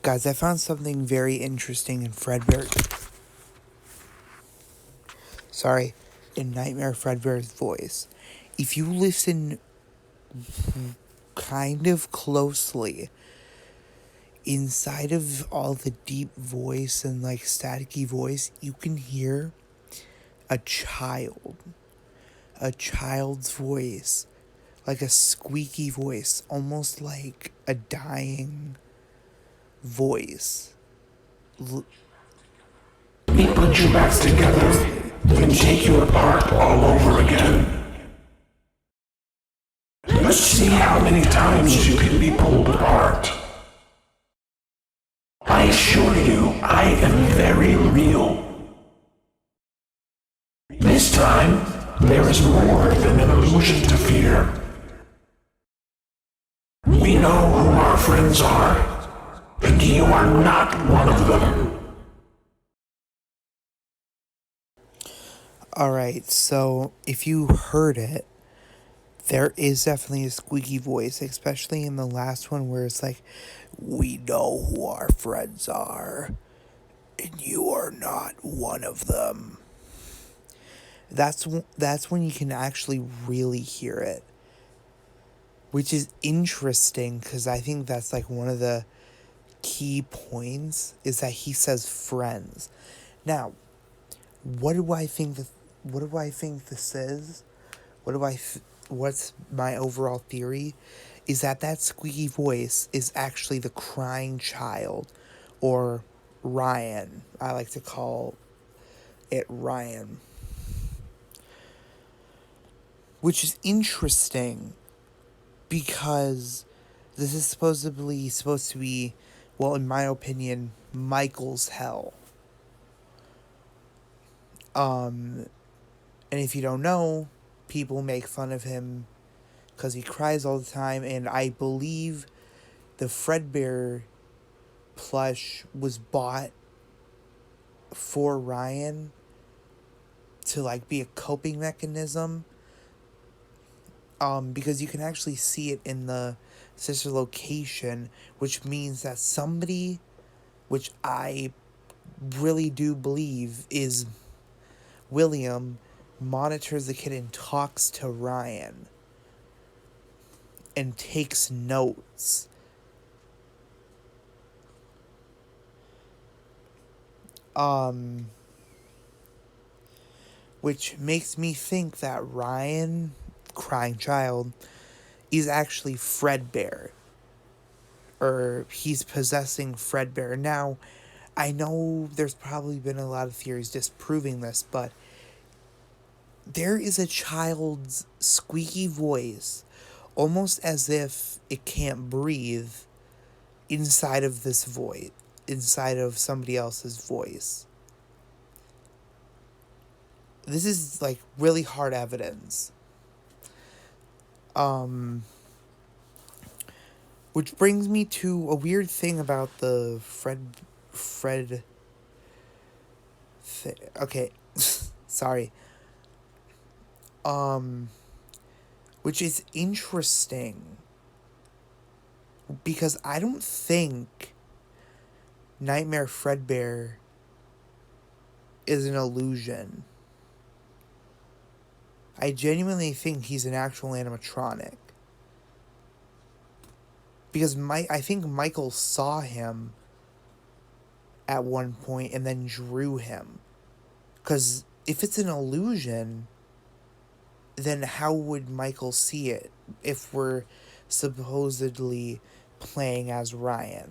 Guys, I found something very interesting in in Nightmare Fredbear's voice. If you listen kind of closely, inside of all the deep voice and like staticky voice, you can hear a child. A child's voice. Like a squeaky voice, almost like a dying voice. Let me put you back together, then take you apart all over again. Let's see how many times you can be pulled apart. I assure you, I am very real. This time, there is more than an illusion to fear. We know who our friends are, and you are not one of them. Alright, so if you heard it, there is definitely a squeaky voice, especially in the last one where it's like, we know who our friends are, and you are not one of them. That's when you can actually really hear it. Which is interesting, because I think that's like one of the key points, is that he says friends. Now, what do I think this is? What's my overall theory? Is that squeaky voice is actually the crying child, or Ryan. I like to call it Ryan. Which is interesting, because this is supposed to be, well, in my opinion, Michael's hell. And if you don't know, people make fun of him because he cries all the time, and I believe the Fredbear plush was bought for Ryan to like be a coping mechanism. Because you can actually see it in the sister location, which means that somebody, which I really do believe is William, monitors the kid and talks to Ryan and takes notes. Which makes me think that Ryan, crying child, is actually Fredbear. Or he's possessing Fredbear. Now, I know there's probably been a lot of theories disproving this, but there is a child's squeaky voice, almost as if it can't breathe, inside of this void, inside of somebody else's voice. This is like really hard evidence. Which brings me to a weird thing about the Fred okay, sorry. Which is interesting, because I don't think Nightmare Fredbear is an illusion. I genuinely think he's an actual animatronic. Because I think Michael saw him at one point and then drew him. Because if it's an illusion, then how would Michael see it if we're supposedly playing as Ryan?